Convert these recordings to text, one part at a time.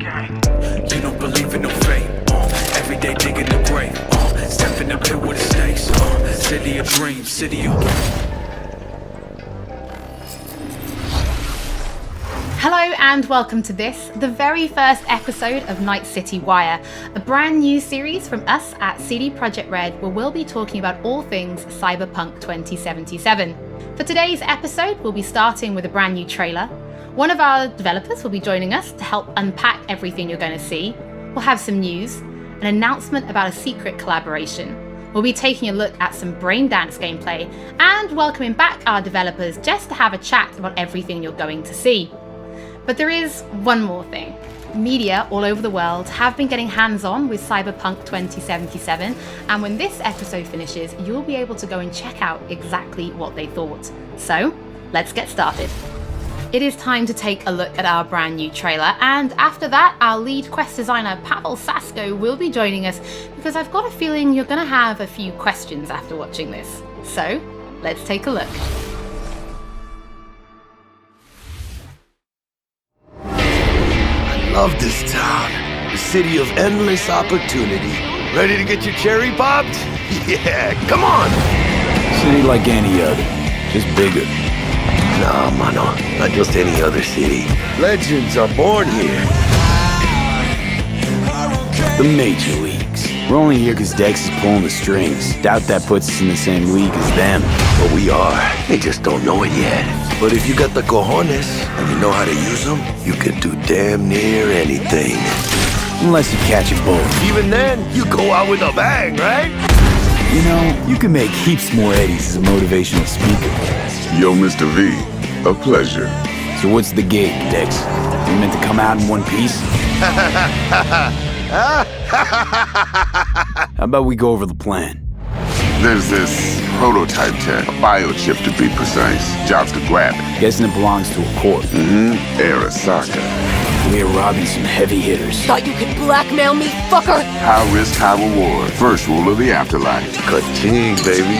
gang. You don't believe in no fate. Every day digging the grave. Step in the pit with the stakes. City of dreams, city of... Hello and welcome to this, the very first episode of Night City Wire, a brand new series from us at CD Projekt Red where we'll be talking about all things Cyberpunk 2077. For today's episode, we'll be starting with a brand new trailer. One of our developers will be joining us to help unpack everything you're going to see. We'll have some news, an announcement about a secret collaboration. We'll be taking a look at some Braindance gameplay and welcoming back our developers just to have a chat about everything you're going to see. But there is one more thing. Media all over the world have been getting hands-on with Cyberpunk 2077, and when this episode finishes, you'll be able to go and check out exactly what they thought. So, let's get started. It is time to take a look at our brand new trailer, and after that, our lead quest designer Pavel Sasko will be joining us because I've got a feeling you're going to have a few questions after watching this. So, let's take a look. Love this town, the city of endless opportunity. Ready to get your cherry popped? Yeah, come on! City like any other, just bigger. Nah, mano, not just any other city. Legends are born here. The Major Leagues. We're only here because Dex is pulling the strings. Doubt that puts us in the same league as them. But we are. They just don't know it yet. But if you got the cojones and you know how to use them, you can do damn near anything. Unless you catch a bullet. Even then, you go out with a bang, right? You know, you can make heaps more eddies as a motivational speaker. Yo, Mr. V, a pleasure. So what's the gig, Dex? You meant to come out in one piece? How about we go over the plan? There's this prototype tech, a biochip to be precise. Jobs to grab it. Guessing it belongs to a court. Arasaka. We're robbing some heavy hitters. Thought you could blackmail me, fucker? High risk, high reward. First rule of the afterlife. Ka-ching, baby.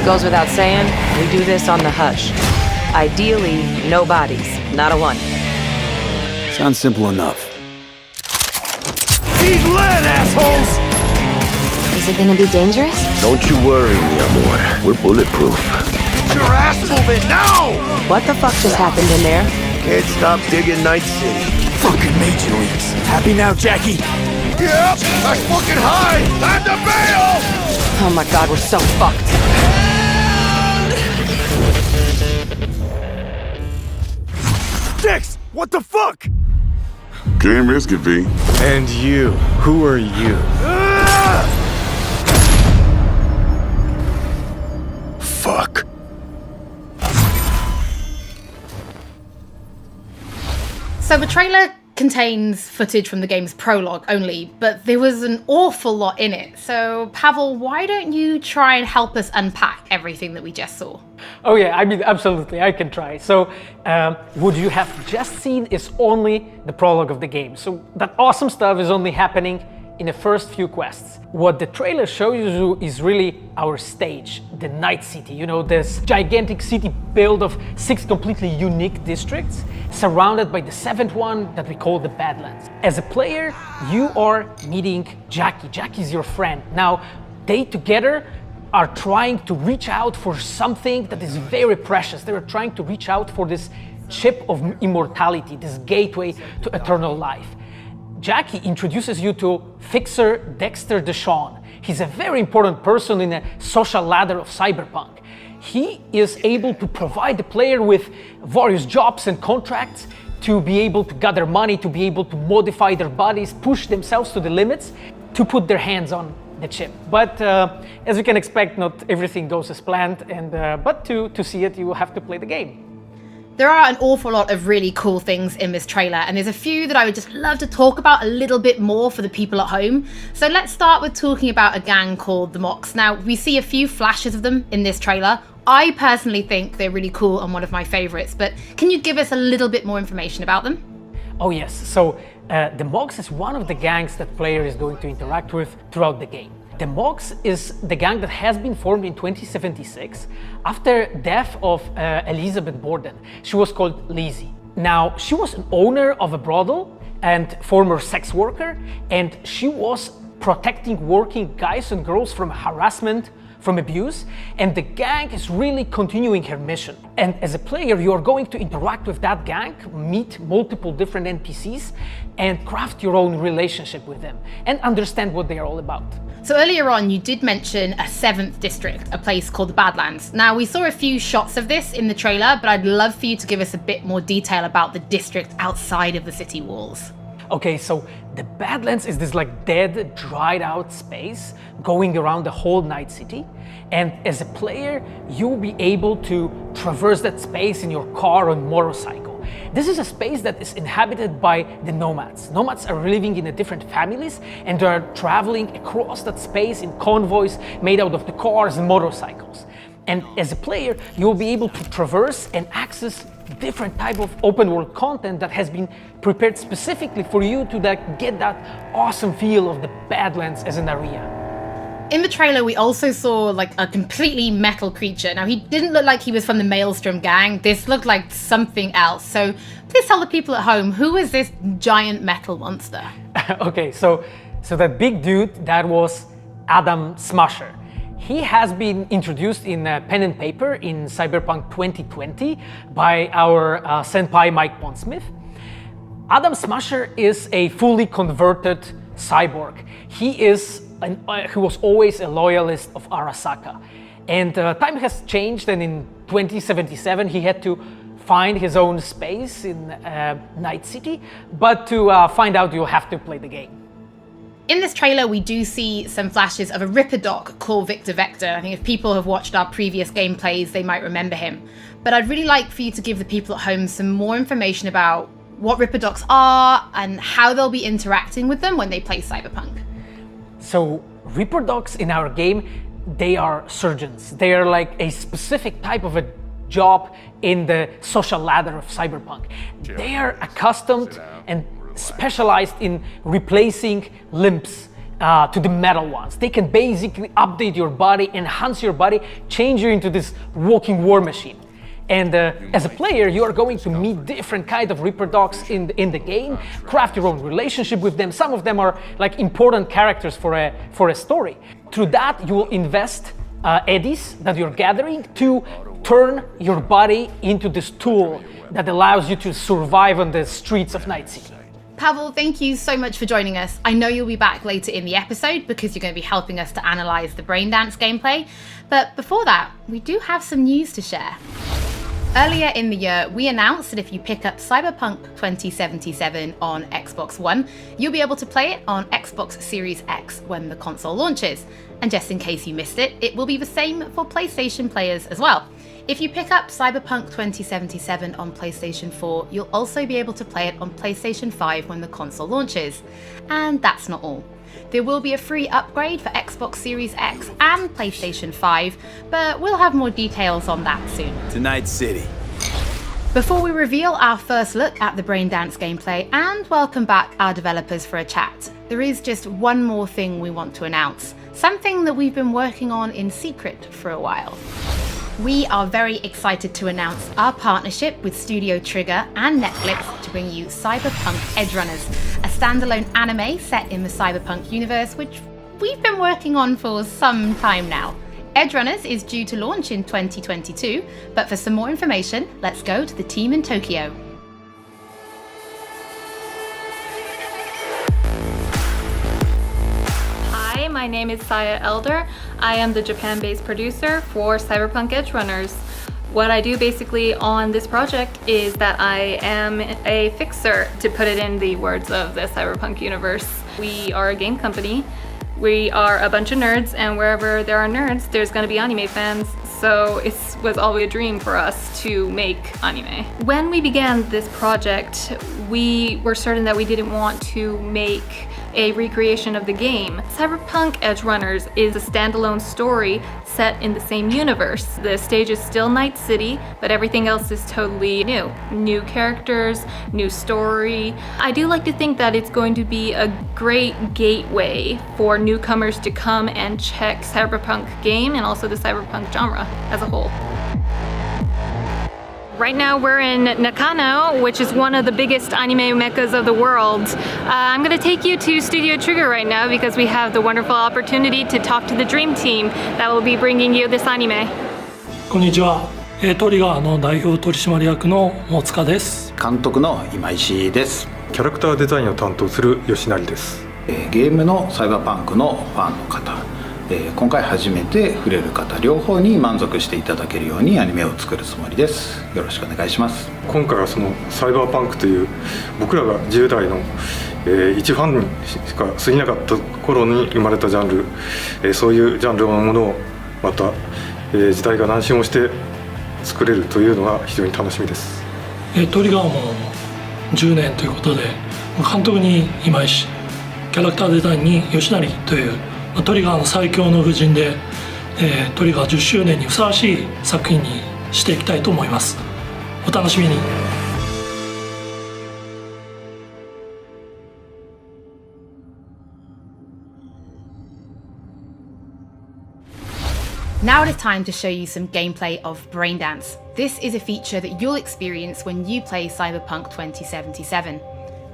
Goes without saying, we do this on the hush. Ideally, no bodies, not a one. Sounds simple enough. He's lead, assholes! Is it gonna be dangerous? Don't you worry, mi amor. We're bulletproof. Get your ass moving now! What the fuck just happened in there? Can't stop digging Night City. Fucking Major Leagues. Happy now, Jackie? Yep, that's fucking high! Time to bail! Oh my god, we're so fucked. Dex, what the fuck? Can't risk it, V. And you, who are you? Fuck. So the trailer contains footage from the game's prologue only, but there was an awful lot in it. So Pavel, why don't you try and help us unpack everything that we just saw? Oh yeah, I mean, absolutely, I can try. So, what you have just seen is only the prologue of the game. So that awesome stuff is only happening in the first few quests. What the trailer shows you is really our stage, the Night City. You know, this gigantic city built of 6 completely unique districts, surrounded by the 7th one that we call the Badlands. As a player, you are meeting Jackie. Jackie's your friend. Now, they together are trying to reach out for something that is very precious. They are trying to reach out for this chip of immortality, this gateway to eternal life. Jackie introduces you to Fixer Dexter Deshawn. He's a very important person in the social ladder of Cyberpunk. He is able to provide the player with various jobs and contracts to be able to gather money, to be able to modify their bodies, push themselves to the limits, to put their hands on the chip. But as you can expect, not everything goes as planned, and but to see it, you will have to play the game. There are an awful lot of really cool things in this trailer, and there's a few that I would just love to talk about a little bit more for the people at home. So let's start with talking about a gang called the Mox. Now, we see a few flashes of them in this trailer. I personally think they're really cool and one of my favorites, but can you give us a little bit more information about them? Oh yes, so the Mox is one of the gangs that player is going to interact with throughout the game. The Mox is the gang that has been formed in 2076 after death of Elizabeth Borden. She was called Lizzie. Now, she was an owner of a brothel, and former sex worker, and she was protecting working guys and girls from harassment, from abuse, and the gang is really continuing her mission. And as a player, you are going to interact with that gang, meet multiple different NPCs, and craft your own relationship with them, and understand what they are all about. So earlier on, you did mention a 7th district, a place called the Badlands. Now, we saw a few shots of this in the trailer, but I'd love for you to give us a bit more detail about the district outside of the city walls. Okay, so the Badlands is this like dead, dried out space going around the whole Night City. And as a player, you'll be able to traverse that space in your car or motorcycle. This is a space that is inhabited by the nomads. Nomads are living in different families, and they are traveling across that space in convoys made out of the cars and motorcycles. And as a player, you'll be able to traverse and access different type of open world content that has been prepared specifically for you to get that awesome feel of the Badlands as an area. In the trailer, we also saw like a completely metal creature. Now, he didn't look like he was from the Maelstrom gang. This looked like something else. So please tell the people at home, who is this giant metal monster? Okay, so that big dude, that was Adam Smasher. He has been introduced in pen and paper in Cyberpunk 2020 by our senpai Mike Pondsmith. Adam Smasher is a fully converted cyborg. He was always a loyalist of Arasaka. And time has changed, and in 2077 he had to find his own space in Night City. But to find out, you'll have to play the game. In this trailer, we do see some flashes of a Ripper Doc called Victor Vector. I think if people have watched our previous gameplays, they might remember him. But I'd really like for you to give the people at home some more information about what Ripper Docs are and how they'll be interacting with them when they play Cyberpunk. So Ripper Docs in our game, they are surgeons. They are like a specific type of a job in the social ladder of Cyberpunk. They are accustomed and specialized in replacing limbs to the metal ones. They can basically update your body, enhance your body, change you into this walking war machine. And as a player, you are going to meet different kind of Ripper Docs in the game, craft your own relationship with them. Some of them are like important characters for a story. Through that, you will invest eddies that you're gathering to turn your body into this tool that allows you to survive on the streets of Night City. Pavel, thank you so much for joining us. I know you'll be back later in the episode because you're going to be helping us to analyze the Braindance gameplay. But before that, we do have some news to share. Earlier in the year, we announced that if you pick up Cyberpunk 2077 on Xbox One, you'll be able to play it on Xbox Series X when the console launches. And just in case you missed it, it will be the same for PlayStation players as well. If you pick up Cyberpunk 2077 on PlayStation 4, you'll also be able to play it on PlayStation 5 when the console launches. And that's not all. There will be a free upgrade for Xbox Series X and PlayStation 5, but we'll have more details on that soon. To Night City. Before we reveal our first look at the Braindance gameplay and welcome back our developers for a chat, there is just one more thing we want to announce, something that we've been working on in secret for a while. We are very excited to announce our partnership with Studio Trigger and Netflix to bring you Cyberpunk Edgerunners, a standalone anime set in the Cyberpunk universe, which we've been working on for some time now. Edgerunners is due to launch in 2022, but for some more information, let's go to the team in Tokyo. Hi, my name is Saya Elder. I am the Japan-based producer for Cyberpunk Edgerunners. What I do basically on this project is that I am a fixer, to put it in the words of the Cyberpunk universe. We are a game company. We are a bunch of nerds, and wherever there are nerds, there's going to be anime fans. So it was always a dream for us to make anime. When we began this project, we were certain that we didn't want to make a recreation of the game. Cyberpunk Edgerunners is a standalone story set in the same universe. The stage is still Night City, but everything else is totally new. New characters, new story. I do like to think that it's going to be a great gateway for newcomers to come and check Cyberpunk game and also the Cyberpunk genre as a whole. Right now we're in Nakano, which is one of the biggest anime meccas of the world. I'm going to take you to Studio Trigger right now because we have the wonderful opportunity to talk to the dream team that will be bringing you this anime. こんにちは。トリガーの代表取締役の大塚です。監督の今石です。キャラクターデザインを担当する吉成です。ゲームのサイバーパンクのファンの方、今回初めて触れる方両方に満足していただけるようにアニメを作るつもりです。よろしくお願いします。今回はそのサイバーパンクという僕らが10代の、一ファンにしか過ぎなかった頃に生まれたジャンル、そういうジャンルのものをまた、時代が南進をして作れるというのが非常に楽しみです。トリガーも10年ということで、監督に今石、キャラクターデザインに吉成というトリガーの最強の布陣で、トリガー10周年にふさわしい作品にしていきたいと思います。お楽しみに。Now it is time to show you some gameplay of Braindance. This is a feature that you'll experience when you play Cyberpunk 2077.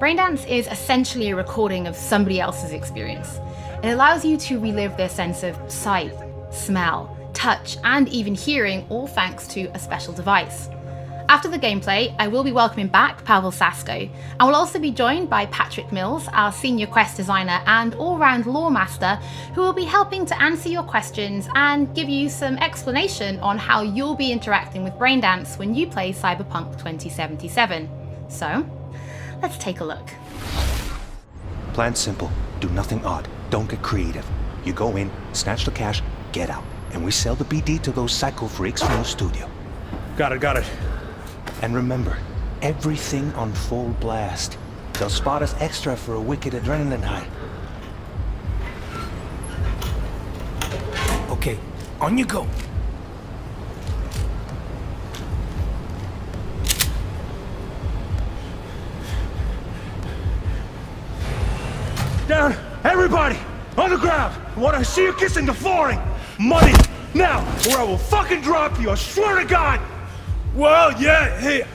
Braindance is essentially a recording of somebody else's experience. It allows you to relive their sense of sight, smell, touch, and even hearing, all thanks to a special device. After the gameplay, I will be welcoming back Pavel Sasko, and will also be joined by Patrick Mills, our senior quest designer and all-round lore master, who will be helping to answer your questions and give you some explanation on how you'll be interacting with Braindance when you play Cyberpunk 2077. So, let's take a look. Plan simple. Do nothing odd. Don't get creative. You go in, snatch the cash, get out. And we sell the BD to those psycho freaks from the studio. Got it. And remember, everything on full blast. They'll spot us extra for a wicked adrenaline high. Okay, on you go. Down! Everybody! On the ground! I want to see you kissing the flooring! Money! Now! Or I will fucking drop you! I swear to God! Well, yeah, hey...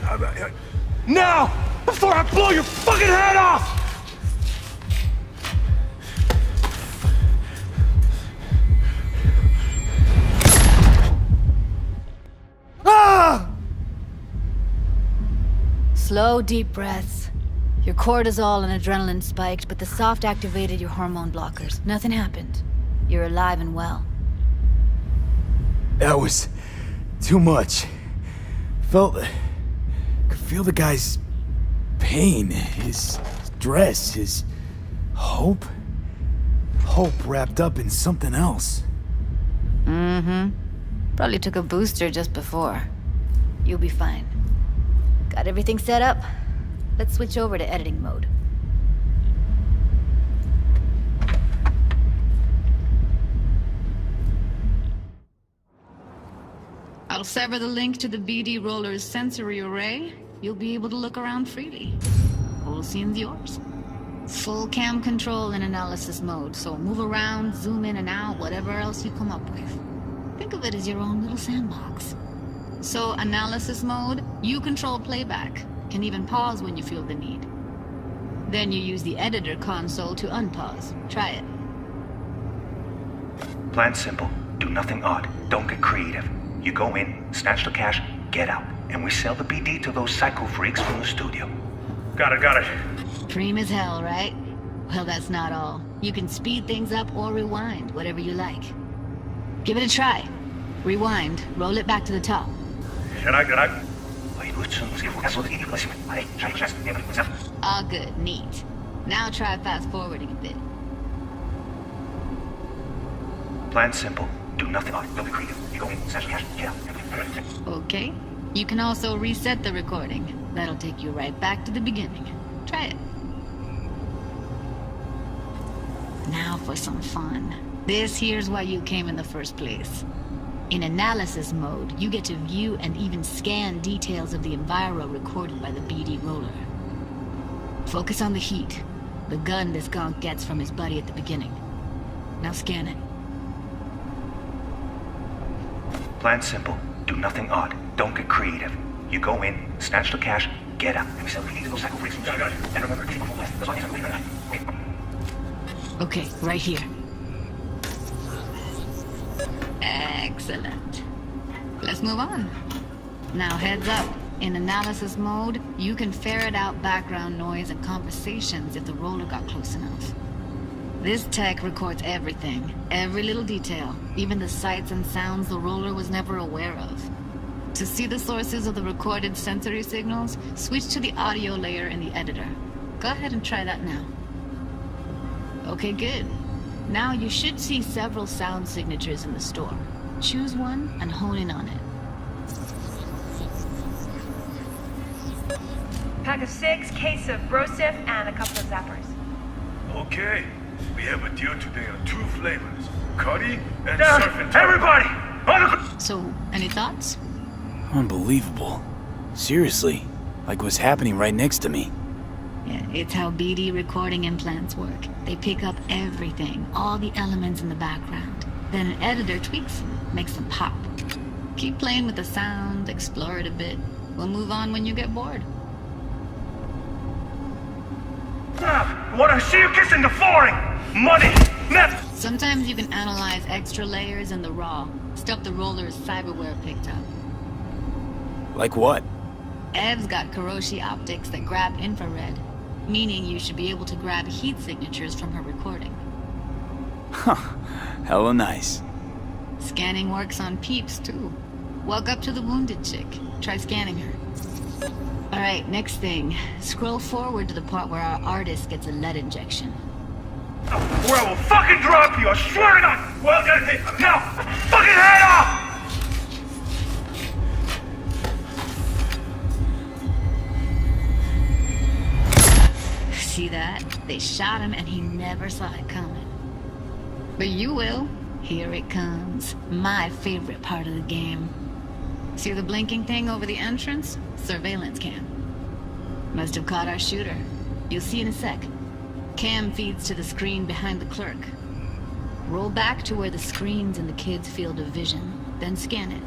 Now! Before I blow your fucking head off! Ah! Slow, deep breaths. Your cortisol and adrenaline spiked, but the soft activated your hormone blockers. Nothing happened. You're alive and well. That was too much. Could feel the guy's pain, his stress, his hope. Hope wrapped up in something else. Mm-hmm. Probably took a booster just before. You'll be fine. Got everything set up? Let's switch over to editing mode. I'll sever the link to the BD Roller's sensory array. You'll be able to look around freely. Whole scene's yours. Full cam control in analysis mode, so move around, zoom in and out, whatever else you come up with. Think of it as your own little sandbox. So analysis mode, you control playback. Can even pause when you feel the need. Then you use the editor console to unpause. Try it. Plan simple. Do nothing odd. Don't get creative. You go in, snatch the cash, get out. And we sell the BD to those psycho freaks from the studio. Got it. Cream as hell, right? Well, that's not all. You can speed things up or rewind, whatever you like. Give it a try. Rewind, roll it back to the top. All good, neat. Now try fast forwarding a bit. Plan simple. Do nothing odd. Don't be creative. You go in, snatch the cash, get out. Okay. You can also reset the recording. That'll take you right back to the beginning. Try it. Now for some fun. This here's why you came in the first place. In analysis mode, you get to view and even scan details of the enviro recorded by the BD Roller. Focus on the heat, the gun this gonk gets from his buddy at the beginning. Now scan it. Plan simple. Do nothing odd. Don't get creative. You go in, snatch the cash, get out, and we sell the BD to those psycho freaks from the studio. And remember, keep them less. That's all you have to do. Okay, right here. Excellent. Let's move on. Now heads up. In analysis mode, you can ferret out background noise and conversations if the roller got close enough. This tech records everything, every little detail, even the sights and sounds the roller was never aware of. To see the sources of the recorded sensory signals, switch to the audio layer in the editor. Go ahead and try that now. Okay, good. Now you should see several sound signatures in the store. Choose one and hone in on it. Pack of 6, case of Brosif, and a couple of zappers. Okay, we have a deal today on 2 flavors, curry and surf and turf. Everybody, on the... So, any thoughts? Unbelievable. Seriously, like what's happening right next to me. Yeah, it's how BD recording implants work. They pick up everything, all the elements in the background. Then an editor tweaks them, makes them pop. Keep playing with the sound, explore it a bit. We'll move on when you get bored. What I see you kissing the flooring! Money! Net! Sometimes you can analyze extra layers in the raw, stuff the roller's cyberware picked up. Like what? Ev's got Kiroshi optics that grab infrared, meaning you should be able to grab heat signatures from her recording. Huh, hella nice. Scanning works on peeps too. Walk up to the wounded chick, try scanning her. Alright, next thing. Scroll forward to the part where our artist gets a lead injection. Where I will fucking drop you, I swear to God! Well, now, fucking head off! See that? They shot him and he never saw it coming. But you will. Here it comes. My favorite part of the game. See the blinking thing over the entrance? Surveillance cam. Must have caught our shooter. You'll see in a sec. Cam feeds to the screen behind the clerk. Roll back to where the screen's in the kid's field of vision, then scan it.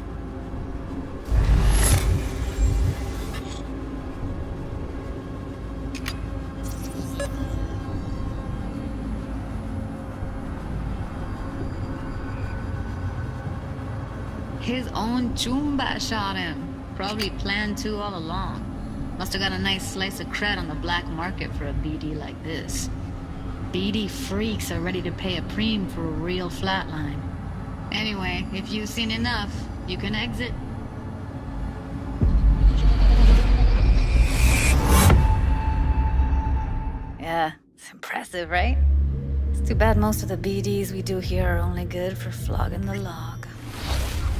His own Chumba shot him. Probably planned to all along. Must have got a nice slice of cred on the black market for a BD like this. BD freaks are ready to pay a preem for a real flatline. Anyway, if you've seen enough, you can exit. Yeah, it's impressive, right? It's too bad most of the BDs we do here are only good for flogging the log.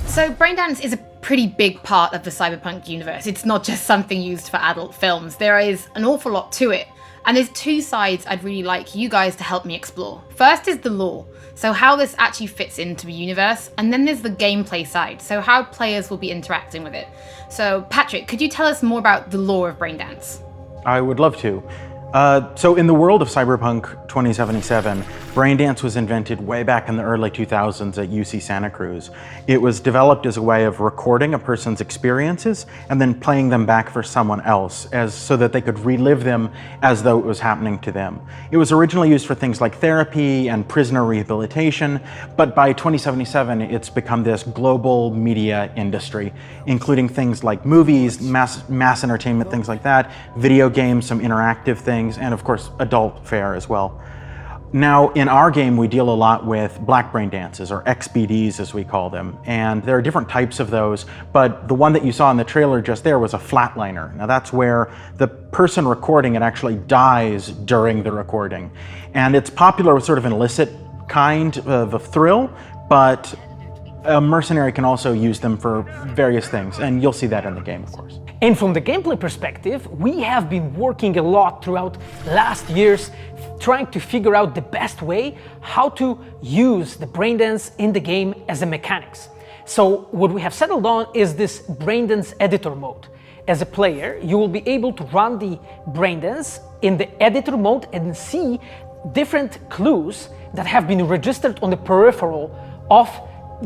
So Braindance is a pretty big part of the Cyberpunk universe. It's not just something used for adult films. There is an awful lot to it. And there's two sides I'd really like you guys to help me explore. First is the lore, so how this actually fits into the universe, and then there's the gameplay side, so how players will be interacting with it. So Patrick, could you tell us more about the lore of Braindance? I would love to. So in the world of Cyberpunk 2077, Braindance was invented way back in the early 2000s at UC Santa Cruz. It was developed as a way of recording a person's experiences and then playing them back for someone else so that they could relive them as though it was happening to them. It was originally used for things like therapy and prisoner rehabilitation, but by 2077 it's become this global media industry, including things like movies, mass entertainment, things like that, video games, some interactive things, and of course adult fare as well. Now in our game we deal a lot with black brain dances, or XBDs as we call them, and there are different types of those, but the one that you saw in the trailer just there was a flatliner. Now that's where the person recording it actually dies during the recording, and it's popular with sort of an illicit kind of a thrill, but a mercenary can also use them for various things, and you'll see that in the game, of course. And from the gameplay perspective, we have been working a lot throughout last years trying to figure out the best way how to use the Braindance in the game as a mechanics. So what we have settled on is this Braindance editor mode. As a player, you will be able to run the Braindance in the editor mode and see different clues that have been registered on the peripheral of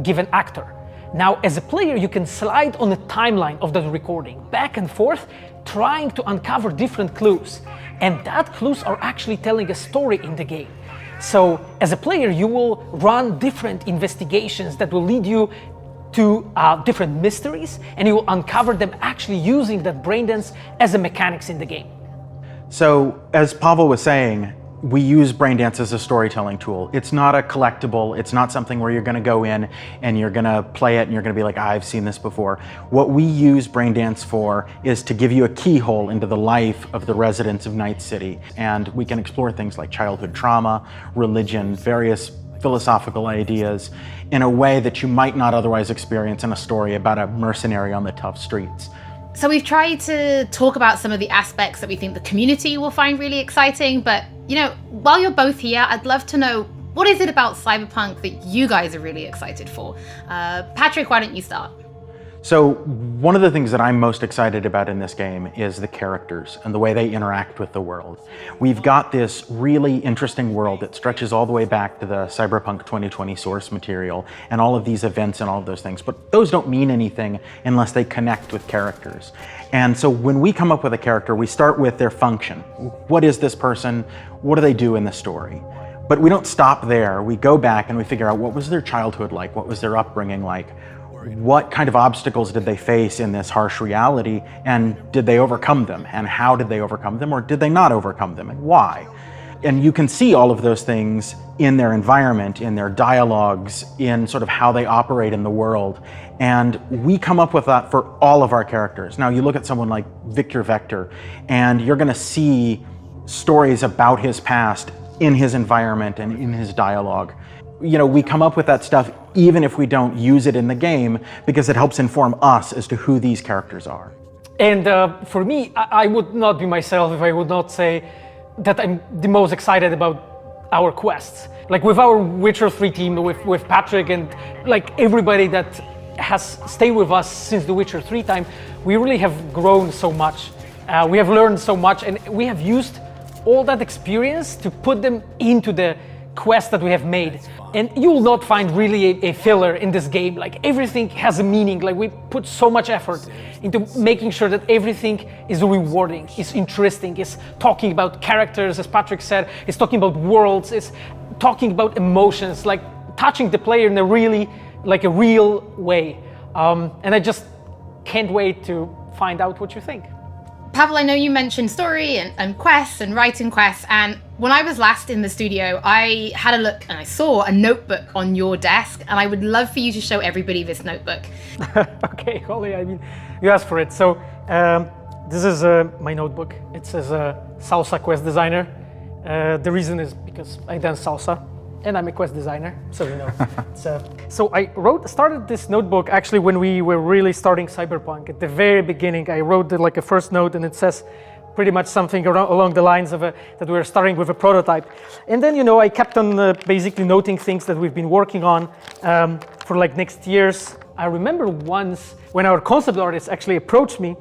given actor. Now, as a player, you can slide on the timeline of that recording, back and forth, trying to uncover different clues. And that clues are actually telling a story in the game. So, as a player, you will run different investigations that will lead you to different mysteries, and you will uncover them actually using that brain dance as a mechanics in the game. So, as Pavel was saying, we use Braindance as a storytelling tool. It's not a collectible. It's not something where you're going to go in and you're going to play it and you're going to be like, I've seen this before. What we use Braindance for is to give you a keyhole into the life of the residents of Night City. And we can explore things like childhood trauma, religion, various philosophical ideas in a way that you might not otherwise experience in a story about a mercenary on the tough streets. So we've tried to talk about some of the aspects that we think the community will find really exciting, but while you're both here, I'd love to know, what is it about Cyberpunk that you guys are really excited for? Patrick, why don't you start? So one of the things that I'm most excited about in this game is the characters and the way they interact with the world. We've got this really interesting world that stretches all the way back to the Cyberpunk 2020 source material and all of these events and all of those things, but those don't mean anything unless they connect with characters. And so when we come up with a character, we start with their function. What is this person? What do they do in the story? But we don't stop there. We go back and we figure out, what was their childhood like? What was their upbringing like? What kind of obstacles did they face in this harsh reality, and did they overcome them? And how did they overcome them, or did they not overcome them, and why? And you can see all of those things in their environment, in their dialogues, in sort of how they operate in the world. And we come up with that for all of our characters. Now, you look at someone like Victor Vector, and you're going to see stories about his past in his environment and in his dialogue. We come up with that stuff even if we don't use it in the game, because it helps inform us as to who these characters are. And for me, I would not be myself if I would not say that I'm the most excited about our quests. Like with our Witcher 3 team, with Patrick and like everybody that has stayed with us since the Witcher 3 time, we really have grown so much. We have learned so much, and we have used all that experience to put them into the quests that we have made. And you will not find really a filler in this game. Like, everything has a meaning. Like, we put so much effort into making sure that everything is rewarding, is interesting, is talking about characters, as Patrick said, is talking about worlds, is talking about emotions, like touching the player in a really, like a real way. And I just can't wait to find out what you think. Pavel, I know you mentioned story and quests and writing quests, and when I was last in the studio, I had a look and I saw a notebook on your desk, and I would love for you to show everybody this notebook. Okay, Holly, I mean, you asked for it. So this is my notebook. It says Salsa Quest Designer. The reason is because I dance salsa, and I'm a quest designer, so you know. So I started this notebook actually when we were really starting Cyberpunk. At the very beginning, I wrote like a first note, and it says pretty much something along the lines of that we were starting with a prototype. And then, I kept on basically noting things that we've been working on for like next years. I remember once when our concept artists actually approached me,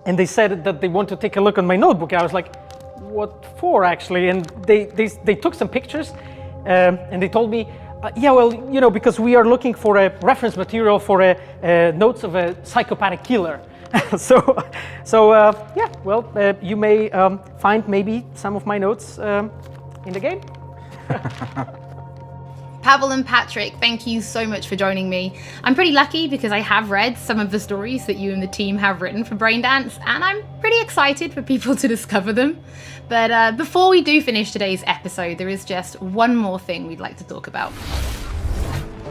and they said that they want to take a look on my notebook. I was like, what for actually? And they took some pictures, and they told me, yeah, well, because we are looking for a reference material for notes of a psychopathic killer. Yeah, well, you may find maybe some of my notes in the game. Pavel and Patrick, thank you so much for joining me. I'm pretty lucky because I have read some of the stories that you and the team have written for Braindance, and I'm pretty excited for people to discover them. But before we do finish today's episode, there is just one more thing we'd like to talk about.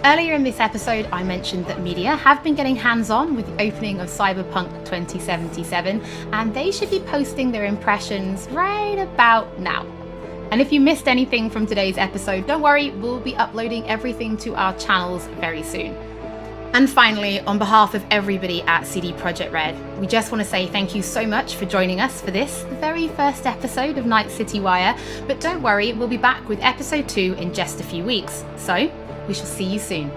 Earlier in this episode, I mentioned that media have been getting hands-on with the opening of Cyberpunk 2077, and they should be posting their impressions right about now. And if you missed anything from today's episode, don't worry, we'll be uploading everything to our channels very soon. And finally, on behalf of everybody at CD Projekt Red, we just want to say thank you so much for joining us for this, the very first episode of Night City Wire. But don't worry, we'll be back with episode 2 in just a few weeks. So, we shall see you soon.